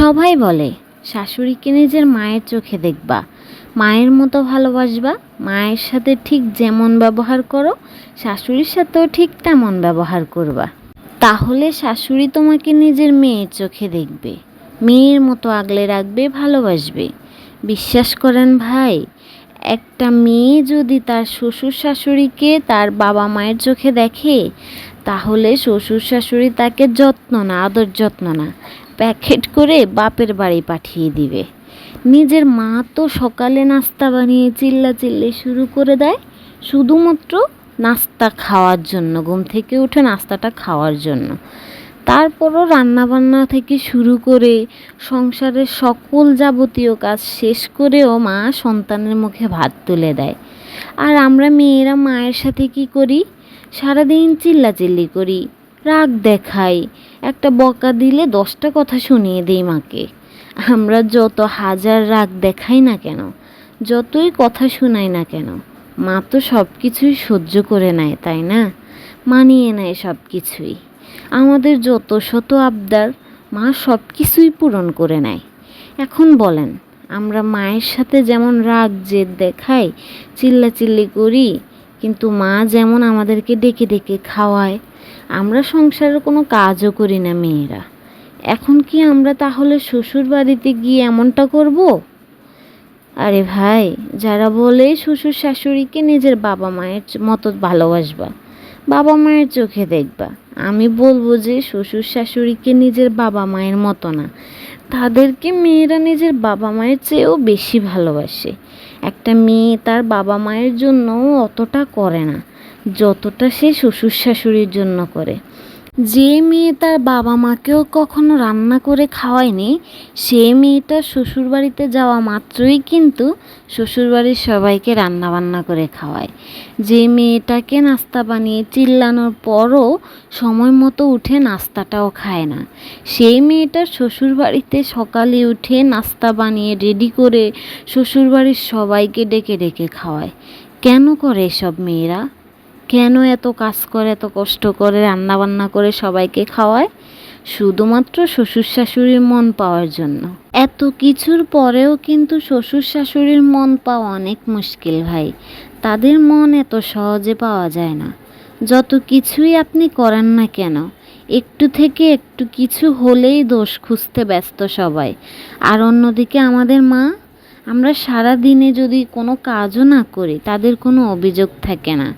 সবাই বলে শাশুড়িকে নিজের মায়ের চোখে দেখবা, মায়ের মতো ভালোবাসবা, মায়ের সাথে ঠিক যেমন ব্যবহার করো শাশুড়ির সাথেও ঠিক তেমন ব্যবহার করবা। তাহলে শাশুড়ি তোমাকে নিজের মেয়ের চোখে দেখবে, মেয়ের মতো আগলে রাখবে, ভালোবাসবে। বিশ্বাস করেন ভাই, একটা মেয়ে যদি তার শ্বশুর শাশুড়িকে তার বাবা মায়ের চোখে দেখে, তাহলে শ্বশুর শাশুড়ি তাকে যত্ন না, আদর যত্ন না, প্যাকেট করে বাপের বাড়ি পাঠিয়ে দিবে। নিজের মা তো সকালে নাস্তা বানিয়ে চিল্লাচিল্লি শুরু করে দেয় শুধুমাত্র নাস্তা খাওয়ার জন্য, ঘুম থেকে উঠে নাস্তাটা খাওয়ার জন্য। তারপরও রান্নাবান্না থেকে শুরু করে সংসারের সকল যাবতীয় কাজ শেষ করেও মা সন্তানের মুখে ভাত তুলে দেয়। আর আমরা মেয়েরা মায়ের সাথে কি করি? সারাদিন চিল্লাচিল্লি করি, রাগ দেখাই, একটা বকা দিলে 10টা কথা শুনিয়ে দিই মাকে। আমরা যত হাজার রাগ দেখাই না কেন, যতই কথা শোনাই না কেন, মা তো সব কিছুই সহ্য করে নেয়, তাই না? মানিয়ে নেয় সব কিছুই। আমাদের যত শত আবদার মা সব কিছুই পূরণ করে নেয়। এখন বলেন, আমরা মায়ের সাথে যেমন রাগ জেদ দেখাই, চিল্লাচিল্লি করি, কিন্তু মা যেমন আমাদেরকে ডেকে ডেকে খাওয়ায়, আমরা সংসারের কোনো কাজও করি না মেয়েরা। এখন কি আমরা তাহলে শ্বশুর বাড়িতে গিয়ে এমনটা করব? আরে ভাই, যারা বলে শ্বশুর শাশুড়িকে নিজের বাবা মায়ের মতো ভালোবাসবা, বাবা মায়ের চোখে দেখবা, আমি বলবো যে শ্বশুর শাশুড়িকে নিজের বাবা মায়ের মতো না, তাদেরকে মেয়েরা নিজের বাবা মায়ের চেয়েও বেশি ভালোবাসে। একটা মেয়ে তার বাবা মায়ের জন্য অতটা করে না যতটা সে শ্বশুর শাশুড়ির জন্য করে। যে মেয়ে তার বাবা মাকেও কখনো রান্না করে খাওয়ায়নি, সে মেয়েটা শ্বশুরবাড়িতে যাওয়া মাত্রই কিন্তু শ্বশুরবাড়ির সবাইকে রান্না বান্না করে খাওয়ায়। যে মেয়েটাকে নাস্তা বানিয়ে চিল্লানোর পরও সময় মতো উঠে নাস্তাটাও খায় না, সেই মেয়েটা শ্বশুরবাড়িতে সকালে উঠে নাস্তা বানিয়ে রেডি করে শ্বশুরবাড়ির সবাইকে ডেকে ডেকে খাওয়ায়। কেন করে এসব মেয়েরা? কেন এত কাজ করে, এত কষ্ট করে রান্না বান্না করে সবাইকে খাওয়ায়? শুধুমাত্র শ্বশুর শাশুড়ির মন পাওয়ার জন্য। এত কিছুর পরেও কিন্তু শ্বশুর শাশুড়ির মন পাওয়া অনেক মুশকিল ভাই। তাদের মন এত সহজে পাওয়া যায় না। যত কিছুই আপনি করেন না কেন, একটু থেকে একটু কিছু হলেই দোষ খুঁজতে ব্যস্ত সবাই। আর অন্যদিকে আমাদের মা, আমরা সারা দিনে যদি কোনো কাজও না করি তাদের কোনো অভিযোগ থাকে না।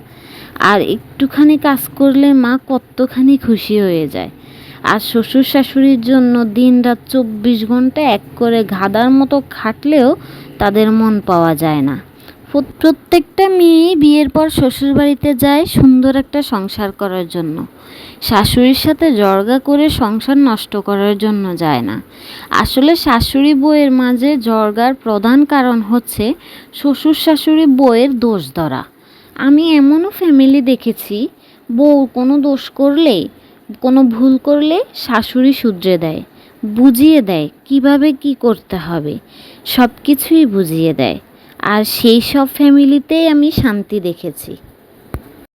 আর একটুখানি কাজ করলে মা কতখানি খুশি হয়ে যায়। আর শ্বশুর শাশুড়ির জন্য দিন রাত 24 ঘন্টা এক করে গাধার মতো খাটলেও তাদের মন পাওয়া যায় না। প্রত্যেকটা মেয়ে বিয়ের পর শ্বশুরবাড়িতে যায় সুন্দর একটা সংসার করার জন্য, শাশুড়ির সাথে জর্গা করে সংসার নষ্ট করার জন্য যায় না। আসলে শাশুড়ি বউয়ের মাঝে জর্গার প্রধান কারণ হচ্ছে শ্বশুর শাশুড়ি বউয়ের দোষ ধরা। আমি এমনও ফ্যামিলি দেখেছি, বউ কোনো দোষ করলে, কোনো ভুল করলে শাশুড়ি শুধরে দেয়, বুঝিয়ে দেয় কিভাবে কি করতে হবে, সব কিছুই বুঝিয়ে দেয়। আর সেই সব ফ্যামিলিতেই আমি শান্তি দেখেছি।